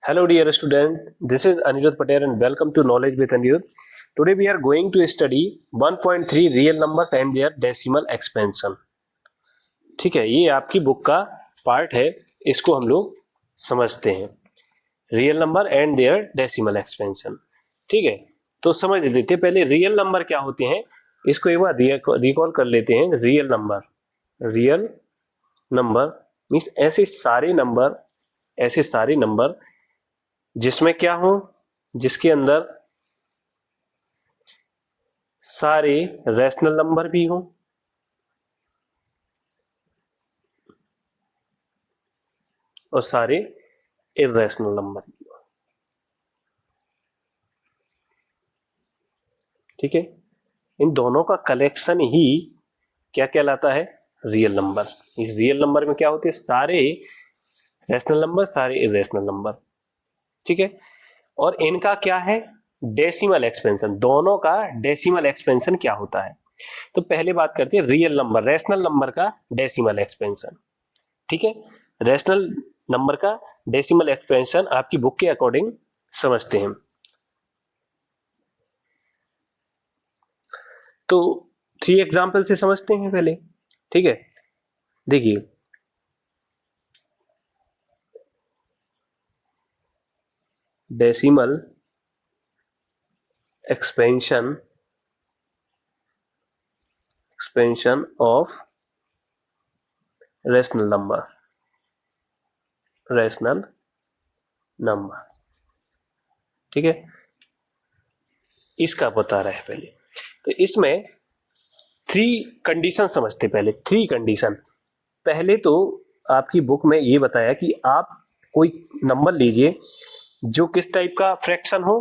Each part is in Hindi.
Hello dear student, this is Anirudh Patel and welcome to Knowledge with Anirudh. Today we are going to study 1.3 real numbers and their decimal expansion. ठीक है, ये आपकी बुक का पार्ट है, इसको हम लोग समझते हैं, real number and there decimal expansion. ठीक है, तो समझ लेते हैं पहले रियल नंबर क्या होते हैं, इसको एक बार रिकॉल कर लेते हैं. रियल नंबर मीन्स ऐसे सारे नंबर जिसमें क्या हो, जिसके अंदर सारे रैशनल नंबर भी हो और सारे इर्रेशनल नंबर भी हो. ठीक है, इन दोनों का कलेक्शन ही क्या कहलाता है, रियल नंबर. इस रियल नंबर में क्या होते हैं, सारे रैशनल नंबर, सारे इर्रेशनल नंबर. ठीक है, और इनका क्या है, डेसिमल एक्सपेंशन. दोनों का डेसिमल एक्सपेंशन क्या होता है, तो पहले बात करते हैं रियल नंबर, रैशनल नंबर का डेसिमल एक्सपेंशन. ठीक है, रैशनल नंबर का डेसिमल एक्सपेंशन आपकी बुक के अकॉर्डिंग समझते हैं. तो 3 एग्जाम्पल से समझते हैं पहले. ठीक है, देखिए decimal expansion of rational number. ठीक है, इसका बता रहा है पहले. तो इसमें 3 कंडीशन समझते पहले. 3 कंडीशन. पहले तो आपकी बुक में ये बताया कि आप कोई नंबर लीजिए जो किस टाइप का फ्रैक्शन हो,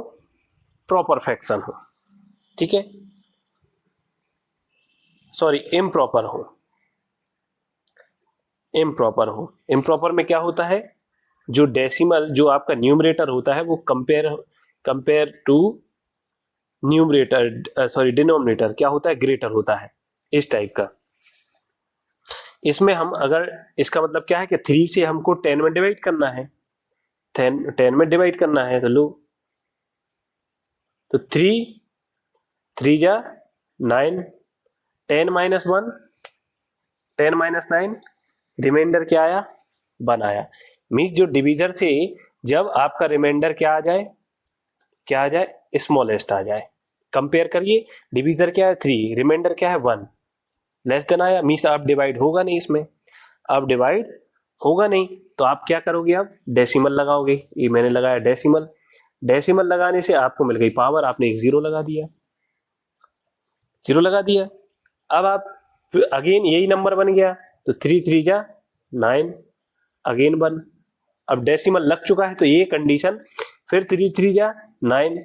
प्रॉपर फ्रैक्शन हो. ठीक है, सॉरी इम्प्रॉपर हो. इम्प्रॉपर में क्या होता है, जो डेसिमल, जो आपका न्यूमरेटर होता है वो कंपेयर टू डिनोमिनेटर क्या होता है, ग्रेटर होता है, इस टाइप का. इसमें हम अगर, इसका मतलब क्या है कि 3 से हमको 10 में डिवाइड करना है, 10 में डिवाइड करना है, तो लो, तो 3 जा 9, 10 माइनस 1, 10 माइनस 9, रिमाइंडर क्या आया, 1 आया. मीन्स जो डिवीजर से जब आपका रिमाइंडर क्या आ जाए, स्मॉलेस्ट आ जाए. कंपेयर करिए, डिवीजर क्या है 3, रिमाइंडर क्या है 1, लेस देन आया, मीन्स अब डिवाइड होगा नहीं, इसमें अब डिवाइड होगा नहीं, तो आप क्या करोगे, अब डेसिमल लगाओगे. ये मैंने लगाया डेसिमल लगाने से आपको मिल गई पावर, आपने एक 0 लगा दिया. अब आप अगेन यही नंबर बन गया, तो 3 जा 9, अगेन 1. अब डेसिमल लग चुका है, तो ये कंडीशन, फिर 3 जा 9,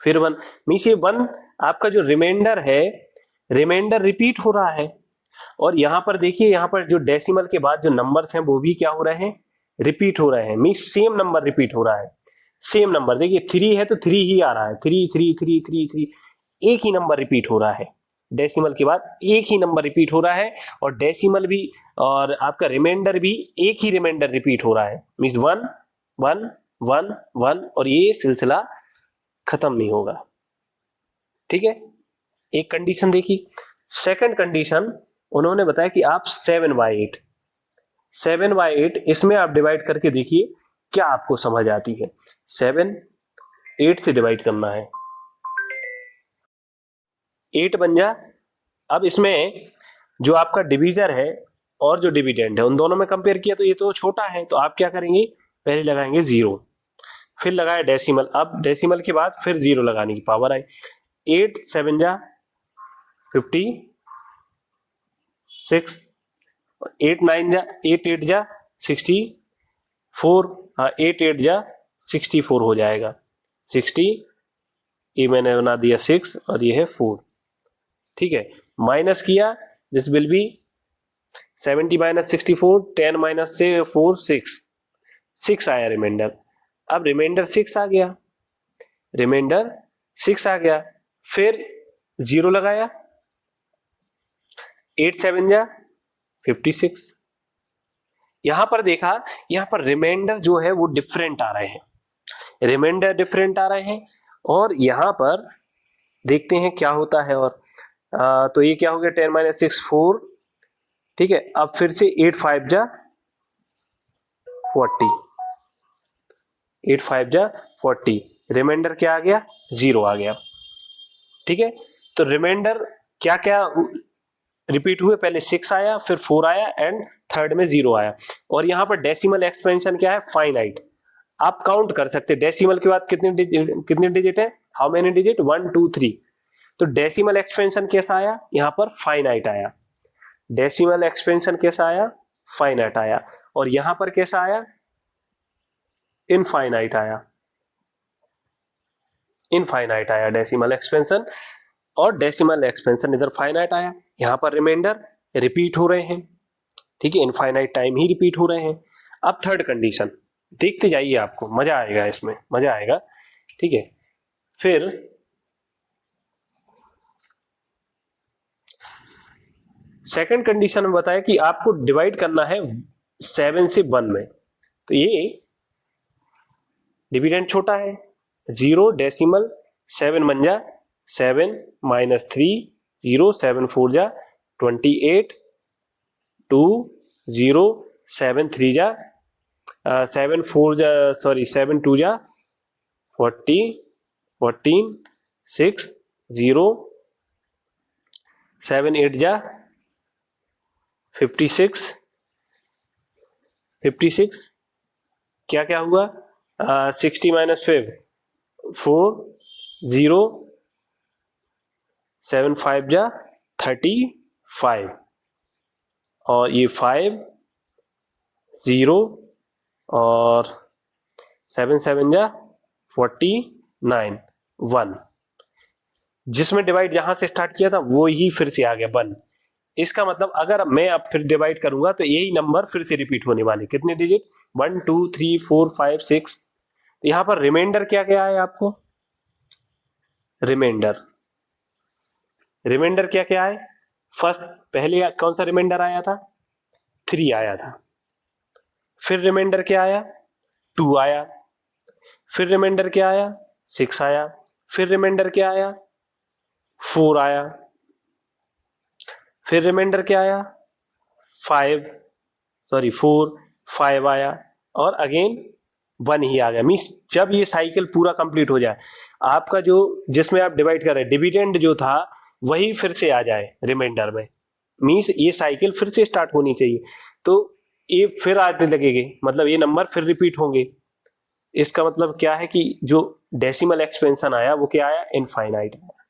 फिर 1, मीन्स ये 1 आपका जो रिमाइंडर है, रिमाइंडर रिपीट हो रहा है. और यहां पर देखिए, यहां पर जो डेसिमल के बाद जो नंबर्स हैं वो भी क्या हो रहे हैं, रिपीट हो रहे हैं. मीन्स सेम नंबर रिपीट हो रहा है, सेम नंबर. देखिए 3 है तो 3 ही आ रहा है, 3 एक ही नंबर रिपीट हो रहा है, डेसिमल के बाद एक ही नंबर रिपीट हो रहा है. और डेसिमल भी और आपका रिमाइंडर भी एक ही रिमाइंडर रिपीट हो रहा है. मीन्स 1 1 1 1, और ये सिलसिला खत्म नहीं होगा. ठीक है, एक कंडीशन देखी. सेकंड कंडीशन उन्होंने बताया कि आप 7/8 इसमें आप डिवाइड करके देखिए क्या आपको समझ आती है. 7 8 से डिवाइड करना है, 8 बन जा. अब इसमें जो आपका डिवीजर है और जो डिविडेंड है, उन दोनों में कंपेयर किया तो ये तो छोटा है, तो आप क्या करेंगे, पहले लगाएंगे 0, फिर लगाया डेसिमल. अब डेसिमल के बाद फिर 0 लगाने की पावर आई. 8 7 जा 56, 8 9 जा 8 8 जा 64, 8 8 जा 64 हो जाएगा. 60, ये मैंने बना दिया 6 और ये है 4. ठीक है, माइनस किया, this will be 70 minus 64, 10 minus से 4 6 आया रिमाइंडर. अब रिमाइंडर 6 आ गया, फिर 0 लगाया, 8 7 जा 56, यहां पर देखा, यहां पर रिमाइंडर जो है वो डिफरेंट आ रहे हैं, रिमाइंडर डिफरेंट आ रहे हैं। और यहां पर देखते हैं क्या होता है। और तो ये क्या हो गया 10 - 6 4, ठीक है। अब फिर से 8 5 जा 40, 8 5 जा 40, रिमाइंडर क्या आ गया 0 आ गया, ठीक है। तो रिमाइंडर क्या क्या रिपीट हुए, पहले 6 आया, फिर 4 आया एंड थर्ड में 0 आया। और यहां पर डेसिमल एक्सपेंशन क्या है, फाइनाइट। आप काउंट कर सकते हैं डेसिमल के बाद कितने डिजिट है, हाउ मेनी डिजिट, 1 2 3। तो डेसिमल एक्सपेंशन कैसा आया, यहां पर फाइनाइट आया। डेसिमल एक्सपेंशन कैसा आया, फाइनाइट आया। और यहां पर कैसा आया, इनफाइनाइट आया, इनफाइनाइट आया डेसिमल एक्सपेंशन। और डेसिमल एक्सपेंशन इधर फाइनाइट आया। यहां पर रिमाइंडर रिपीट हो रहे हैं, ठीक है, इनफाइनाइट टाइम ही रिपीट हो रहे हैं। अब थर्ड कंडीशन देखते जाइए, आपको मजा आएगा, इसमें मजा आएगा, ठीक है। फिर सेकंड कंडीशन में बताया कि आपको डिवाइड करना है 7 से 1 में। तो ये डिविडेंड छोटा है, 0 डेसिमल 7 बन जा 7 - 3 0 7 4 जा 28 2 0 7 3 जा 7 4 जा सॉरी 7 2 जा 40 14 6 0 7 8 जा 56 56, क्या क्या हुआ 60 - 5 4 0 7 5 जा 35, और ये 5 0 और 7 7 जा 49 1। जिसमें डिवाइड जहां से स्टार्ट किया था वो ही फिर से आ गया 1। इसका मतलब अगर मैं अब फिर डिवाइड करूंगा तो यही नंबर फिर से रिपीट होने वाले, कितने डिजिट 1 2 3 4 5 6। तो यहां पर रिमाइंडर क्या क्या है आपको, रिमाइंडर रिमाइंडर क्या क्या है, फर्स्ट पहले कौन सा रिमाइंडर आया था, 3 आया था। फिर रिमाइंडर क्या आया, 2 आया। फिर रिमाइंडर क्या आया, 6 आया। फिर रिमाइंडर क्या आया, 4 आया। फिर रिमाइंडर क्या आया, 4 5 आया। और अगेन 1 ही आ गया। मीन्स जब ये साइकिल पूरा कंप्लीट हो जाए, आपका जो जिसमें आप डिवाइड कर रहे हैं डिविडेंड जो था वही फिर से आ जाए रिमाइंडर में, मीन्स ये साइकिल फिर से स्टार्ट होनी चाहिए। तो ये फिर आने लगेंगे, मतलब ये नंबर फिर रिपीट होंगे। इसका मतलब क्या है कि जो डेसिमल एक्सपेंशन आया वो क्या आया, इनफाइनाइट आया।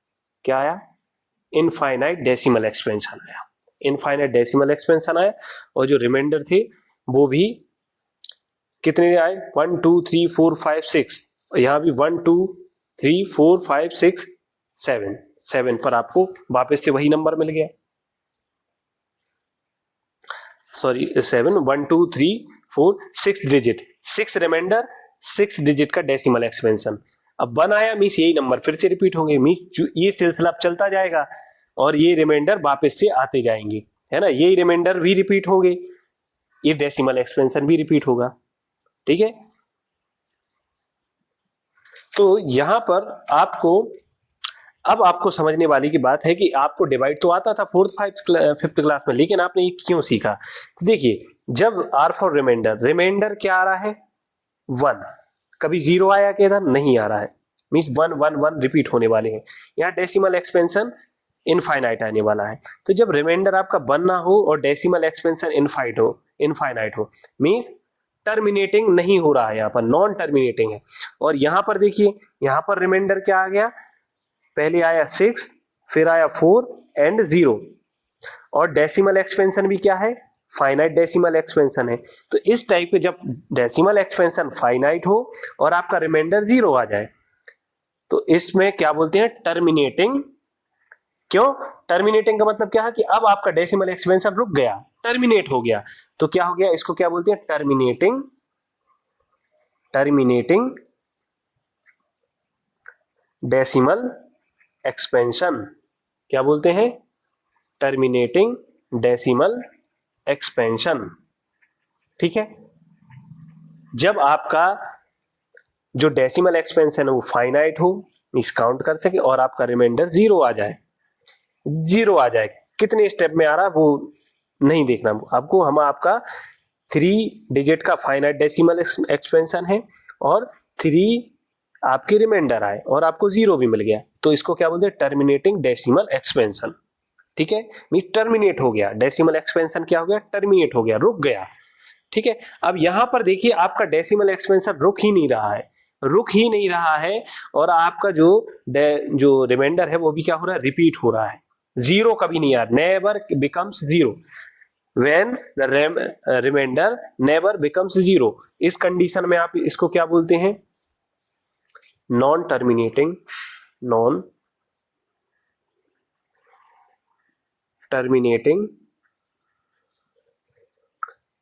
क्या आया, इनफाइनाइट डेसिमल एक्सपेंशन आया, इनफाइनाइट डेसिमल एक्सपेंशन आया। और जो रिमाइंडर थे वो भी कितने आए, 1 2 3 4 5 6, यहां भी 1 2 3 4 5 6 7, 7 पर आपको वापस से वही नंबर मिल गया, सॉरी 7 1 2 3 4 6 डिजिट, 6 रिमाइंडर 6 डिजिट का डेसिमल एक्सपेंशन। अब 1 आया मीन्स यही नंबर फिर से रिपीट होंगे, मीन्स ये सिलसिला चलता जाएगा और ये रिमाइंडर वापस से आते जाएंगे, है ना। ये रिमाइंडर भी रिपीट होंगे, ये डेसिमल एक्सपेंशन भी रिपीट होगा, ठीक है। तो यहां पर अब आपको समझने वाली की बात है कि आपको डिवाइड तो आता था 4th 5th क्लास में, लेकिन आपने ये क्यों सीखा। तो देखिए, जब आर फॉर रिमाइंडर क्या आ रहा है 1, कभी 0 आया कि इधर नहीं आ रहा है, मीन्स 1 1 1 रिपीट होने वाले हैं। यहाँ डेसिमल एक्सपेंशन इनफाइनाइट आने वाला है। तो जब रिमाइंडर आपका 1 ना हो और डेसिमल एक्सपेंशन इनफाइनाइट हो मीन्स टर्मिनेटिंग नहीं हो रहा है, यहाँ पर नॉन टर्मिनेटिंग है। और यहाँ पर देखिए, यहाँ पर रिमाइंडर क्या आ गया, पहले आया 6 फिर आया 4 एंड 0। और डेसिमल एक्सपेंशन भी क्या है, फाइनाइट डेसिमल एक्सपेंशन है। तो इस टाइप के जब डेसिमल एक्सपेंशन फाइनाइट हो और आपका रिमाइंडर 0 आ जाए तो इसमें क्या बोलते हैं, टर्मिनेटिंग। क्यों टर्मिनेटिंग का मतलब क्या है कि अब आपका डेसिमल एक्सपेंशन रुक गया, टर्मिनेट हो गया। तो क्या हो गया, इसको क्या बोलते हैं, टर्मिनेटिंग डेसिमल एक्सपेंशन। क्या बोलते हैं, टर्मिनेटिंग डेसिमल एक्सपेंशन। ठीक है, जब आपका जो डेसिमल एक्सपेंशन है वो फाइनाइट हो, मींस काउंट कर सके, और आपका रिमाइंडर जीरो आ जाए, जीरो आ जाए। कितने स्टेप में आ रहा है वो नहीं देखना आपको, हम आपका 3 डिजिट का फाइनाइट डेसिमल एक्सपेंशन है और 3 आपके रिमाइंडर आए और आपको जीरो भी मिल गया, तो इसको क्या बोलते हैं, टर्मिनेटिंग डेसिमल एक्सपेंशन। ठीक है, मीन टर्मिनेट हो गया, डेसिमल एक्सपेंशन क्या हो गया, टर्मिनेट हो गया, रुक गया। ठीक है, अब यहां पर देखिए आपका डेसिमल एक्सपेंशन रुक ही नहीं रहा है, रुक ही नहीं रहा है, और आपका जो रिमाइंडर है वो भी क्या हो रहा है, रिपीट हो रहा है, जीरो कभी नहीं आ रहा, never becomes zero when the remainder never becomes zero. इस कंडीशन में आप इसको क्या बोलते हैं, नॉन टर्मिनेटिंग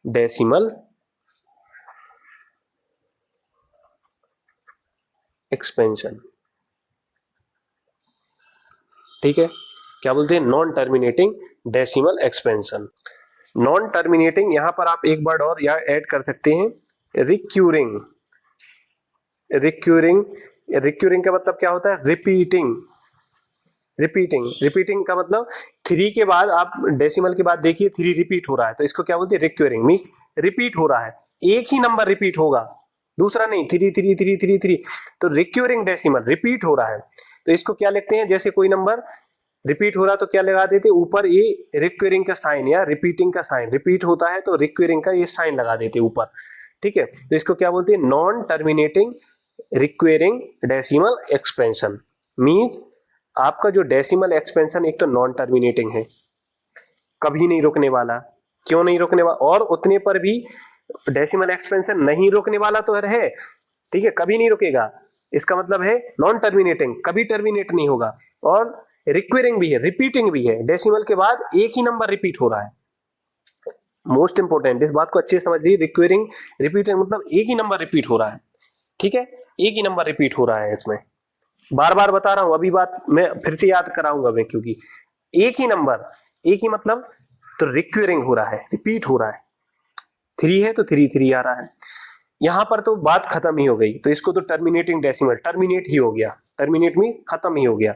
डेसिमल एक्सपेंशन। ठीक है, क्या बोलते हैं, non terminating decimal expansion. Non terminating, यहां पर आप एक वर्ड और यहाँ ऐड कर सकते हैं, रिक्यूरिंग। रिक्यूरिंग का मतलब क्या होता है, रिपीटिंग का मतलब 3 के बाद आप डेसिमल के बाद देखिए 3 रिपीट हो रहा है, तो इसको क्या बोलते हैं, रिक्यूरिंग, मींस रिपीट हो रहा है, एक ही नंबर रिपीट होगा, दूसरा नहीं, 3 तो रिक्यूरिंग डेसिमल, रिपीट हो रहा है, तो इसको क्या लिखते हैं, जैसे कोई नंबर रिपीट हो रहा तो क्या लगा देते, ऊपर ये रिक्यूरिंग का साइन या रिपीटिंग का साइन, रिपीट होता है तो रिक्यूरिंग का ये साइन लगा देते ऊपर। ठीक है, तो इसको क्या बोलते हैं, non terminating recurring decimal expansion. Means आपका जो डेसिमल एक्सपेंशन एक तो नॉन टर्मिनेटिंग है, कभी नहीं रुकने वाला, क्यों नहीं रुकने वाला, और उतने पर भी डेसिमल एक्सपेंशन नहीं रुकने वाला तो है, ठीक है, कभी नहीं रुकेगा, इसका मतलब है नॉन टर्मिनेटिंग, कभी टर्मिनेट नहीं होगा, और रिक्वेरिंग भी है, रिपीटिंग भी है, डेसिमल के बाद एक ही नंबर रिपीट हो रहा है। मोस्ट इंपोर्टेंट, इस बात को अच्छे से समझिए, रिक्वेरिंग रिपीटिंग मतलब एक ही नंबर रिपीट हो रहा है। ठीक है, एक ही नंबर रिपीट हो रहा है, इसमें बार बार बता रहा हूं, अभी बात मैं फिर से याद कराऊंगा मैं, क्योंकि एक ही नंबर, एक ही मतलब, तो रिक्वेरिंग हो रहा है, रिपीट हो रहा है, 3 है तो 3 आ रहा है, यहां पर तो बात खत्म ही हो गई, तो इसको तो टर्मिनेटिंग डेसिमल, टर्मिनेट ही हो गया, टर्मिनेट में खत्म ही हो गया,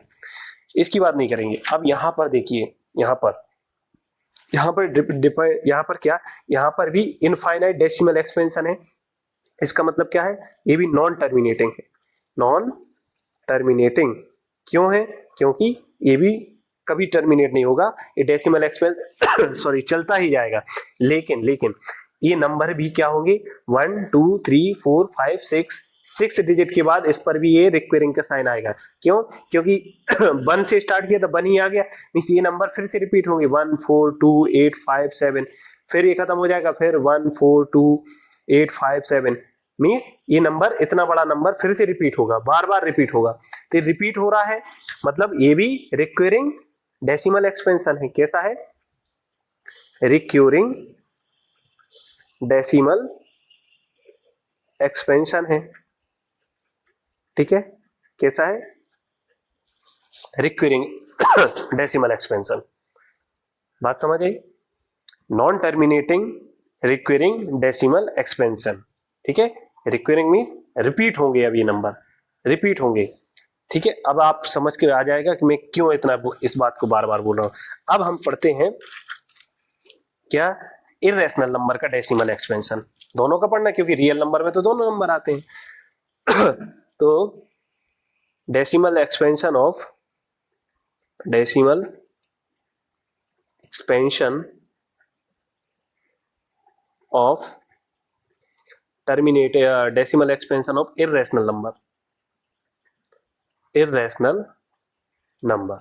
इसकी बात नहीं करेंगे। अब यहां पर देखिए, यहां पर क्या, यहां पर भी इनफाइनाइट डेसिमल एक्सपेंशन है, इसका मतलब क्या है, ये भी नॉन टर्मिनेटिंग है, नॉन टर्मिनेटिंग क्यों है, क्योंकि ये भी कभी टर्मिनेट नहीं होगा, ये डेसिमल एक्सपेंशन सॉरी चलता ही जाएगा, लेकिन ये नंबर भी क्या होंगे, 1 2 3 4 5 6 डिजिट के बाद इस पर भी ये रिक्वेरिंग का साइन आएगा, क्यों, क्योंकि 1 से स्टार्ट किया तो 1 ही आ गया, मींस ये नंबर फिर से रिपीट होंगे, 1 4 2 8 5 7, फिर ये खत्म हो जाएगा, फिर 1 4 2 8 5 7, मींस ये नंबर, इतना बड़ा नंबर फिर से रिपीट होगा, बार बार रिपीट होगा, तो रिपीट हो रहा है, मतलब ये भी रिक्वेरिंग डेसिमल एक्सपेंशन है। कैसा है, रिक्यूरिंग डेसिमल एक्सपेंशन है। ठीक है, कैसा है, रिक्वेरिंग डेसिमल एक्सपेंशन, बात समझ आई, non terminating recurring decimal expansion. ठीक है, रिक्वेरिंग मींस रिपीट होंगे, अब ये नंबर रिपीट होंगे। ठीक है, अब आप समझ के आ जाएगा कि मैं क्यों इतना इस बात को बार बार बोल रहा हूं। अब हम पढ़ते हैं क्या, इर्रेशनल नंबर का डेसिमल एक्सपेंशन, दोनों का पढ़ना, क्योंकि रियल नंबर में तो दोनों नंबर आते हैं तो decimal expansion of decimal expansion of irrational number,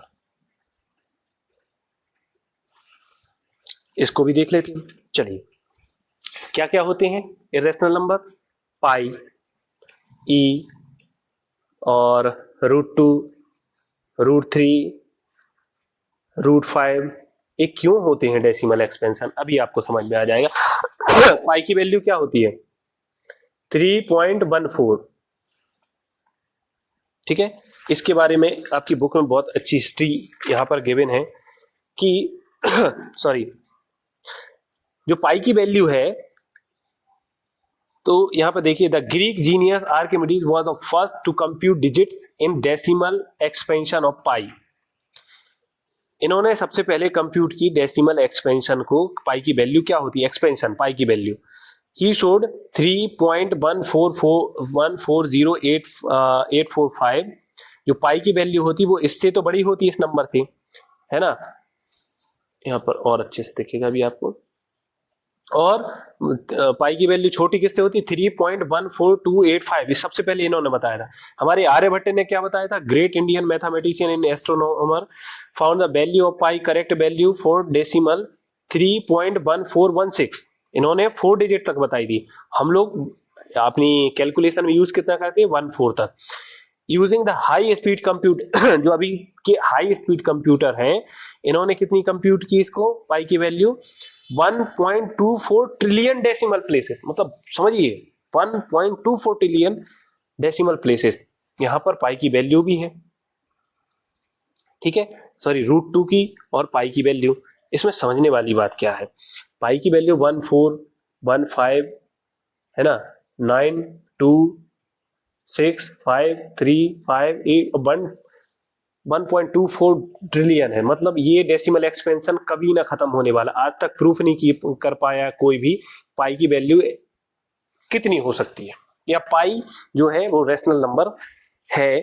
इसको भी देख लेते हैं। चलिए, क्या क्या होते हैं इर्रेशनल नंबर, पाई, ई और √2, √3, √5, ये क्यों होते हैं डेसिमल एक्सपेंशन, अभी आपको समझ में आ जाएगा। पाई की वैल्यू क्या होती है, 3.14। ठीक है, इसके बारे में आपकी बुक में बहुत अच्छी हिस्ट्री यहां पर गिवन है कि सॉरी, जो पाई की वैल्यू है तो यहाँ पर देखिए, the Greek genius Archimedes was the first to compute digits in decimal expansion of pi. इन्होंने सबसे पहले कंप्यूट की डेसिमल एक्सपेंशन को, पाई की वैल्यू क्या होती है, एक्सपेंशन पाई की वैल्यू। ही शोड 3.144140845, जो पाई की वैल्यू होती वो इससे तो बड़ी होती, इस नंबर से, है ना। यहाँ पर और अच्छे से दिखेगा अभी आपको। और पाई की वैल्यू छोटी किससे होती है, 3.14285, ये सबसे पहले इन्होंने बताया था। हमारे आर्यभट्ट ने क्या बताया था, great Indian mathematician and astronomer found the value of pi correct value for decimal 3.1416। इन्होंने 4 डिजिट तक बताई थी। हम लोग अपनी कैलकुलेशन में यूज कितना करते हैं, 1/4 तक। Using the high speed compute जो अभी के हाई स्पीड कंप्यूटर हैं, इन्होंने कितनी कंप्यूट की इसको, पाई की वैल्यू 1.24 ट्रिलियन डेसिमल प्लेसेस, मतलब समझिए 1.24 ट्रिलियन डेसिमल प्लेसेस, यहां पर पाई की वैल्यू भी है, ठीक है, सॉरी √2 की और पाई की वैल्यू। इसमें समझने वाली बात क्या है, पाई की वैल्यू 1415 है ना, 9 2 6 5 3 5 8 1.24 ट्रिलियन है। मतलब ये डेसिमल एक्सपेंशन कभी ना खत्म होने वाला। आज तक प्रूफ नहीं कर पाया कोई भी पाई की वैल्यू कितनी हो सकती है, या पाई जो है वो रैशनल नंबर है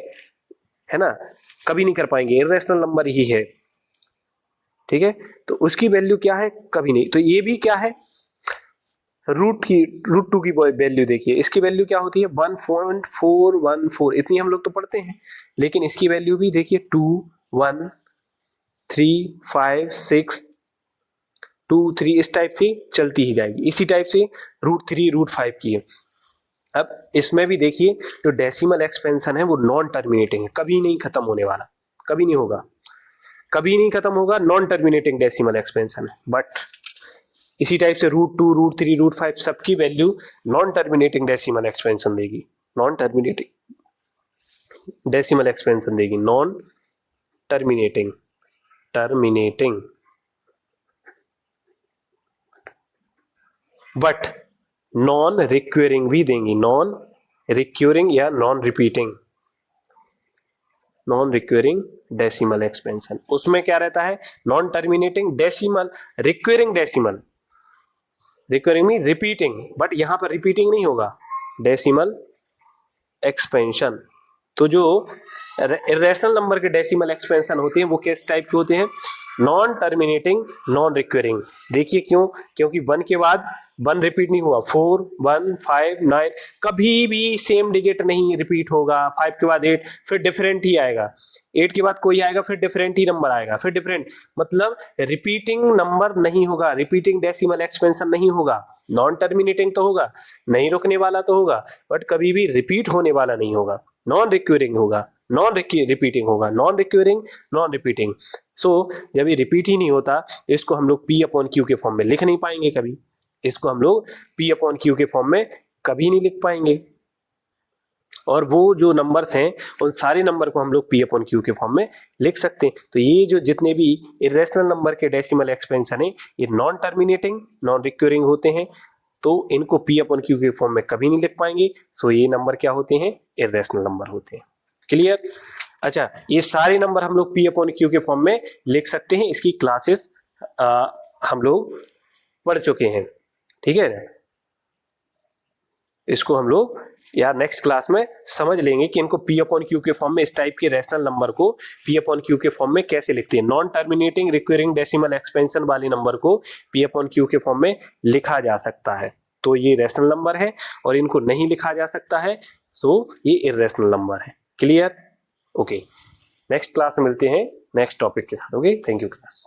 ना, कभी नहीं कर पाएंगे, इर्रेशनल नंबर ही है, ठीक है। तो उसकी वैल्यू क्या है, कभी नहीं। तो ये भी क्या है, √2 की वैल्यू देखिए, इसकी वैल्यू क्या होती है 1.414, इतनी हम लोग तो पढ़ते हैं, लेकिन इसकी वैल्यू भी देखिए 2 1 3 5 6 2 3 इस टाइप से चलती ही जाएगी। इसी टाइप से √3 √5 की है। अब इसमें भी देखिए जो डेसिमल एक्सपेंशन है वो नॉन टर्मिनेटिंग है, कभी नहीं खत्म होने वाला, कभी नहीं होगा, कभी नहीं खत्म होगा, नॉन टर्मिनेटिंग डेसिमल एक्सपेंशन है। बट इसी टाइप से √2 √3 √5 सबकी value non terminating decimal expansion देगी, नॉन टर्मिनेटिंग डेसिमल एक्सपेंशन देगी, नॉन टर्मिनेटिंग बट नॉन रिक्वेरिंग भी देंगी, नॉन रिक्वेरिंग या नॉन रिक्वेरिंग डेसिमल एक्सपेंशन। उसमें क्या रहता है, non terminating decimal, recurring mean repeating, but यहां पर रिपीटिंग नहीं होगा, डेसिमल एक्सपेंशन। तो जो इर्रेशनल नंबर के डेसिमल एक्सपेंशन होते हैं वो किस टाइप के होते हैं, नॉन टर्मिनेटिंग नॉन रिक्वेरिंग। देखिए क्यों, क्योंकि 1 के बाद 1 रिपीट नहीं हुआ, 4 1 5 9 कभी भी सेम डिजिट नहीं रिपीट होगा। 5 के बाद 8, फिर डिफरेंट ही आएगा, 8 के बाद कोई आएगा, फिर डिफरेंट ही नंबर आएगा, फिर डिफरेंट, मतलब रिपीटिंग नंबर नहीं होगा, रिपीटिंग डेसिमल एक्सपेंशन नहीं होगा। नॉन टर्मिनेटिंग तो होगा, नहीं रुकने वाला तो होगा, बट कभी भी रिपीट होने वाला नहीं होगा, नॉन रिक्वेरिंग होगा, नॉन रिपीटिंग होगा, नॉन रिक्वेरिंग नॉन रिपीटिंग। सो जब ये रिपीट ही नहीं होता तो इसको हम लोग P/Q के फॉर्म में लिख नहीं पाएंगे कभी, इसको हम लोग P/Q के फॉर्म में कभी नहीं लिख पाएंगे। और वो जो नंबर्स हैं उन सारे नंबर को हम लोग P/Q के फॉर्म में लिख सकते हैं। तो ये जो जितने भी इर्रेशनल नंबर के डेसिमल एक्सपेंशन है ये नॉन टर्मिनेटिंग नॉन रिक्वेरिंग होते हैं, तो इनको P/Q के फॉर्म में कभी नहीं लिख पाएंगे। सो ये नंबर क्या होते हैं, इर्रेशनल नंबर होते हैं। क्लियर। अच्छा, ये सारे नंबर हम लोग P/Q के फॉर्म में लिख सकते हैं, इसकी क्लासेस हम लोग पढ़ चुके हैं, ठीक है ना। इसको हम लोग यार नेक्स्ट क्लास में समझ लेंगे कि इनको P/Q के फॉर्म में, इस टाइप के रैशनल नंबर को P/Q के फॉर्म में कैसे लिखते हैं। Non terminating recurring decimal expansion वाले नंबर को P/Q के फॉर्म में लिखा जा सकता है, तो ये रैशनल नंबर है, और इनको नहीं लिखा जा सकता है, सो ये इर्रेशनल नंबर है। Clear, okay. नेक्स्ट क्लास में मिलते हैं नेक्स्ट टॉपिक के साथ। Okay, thank you class.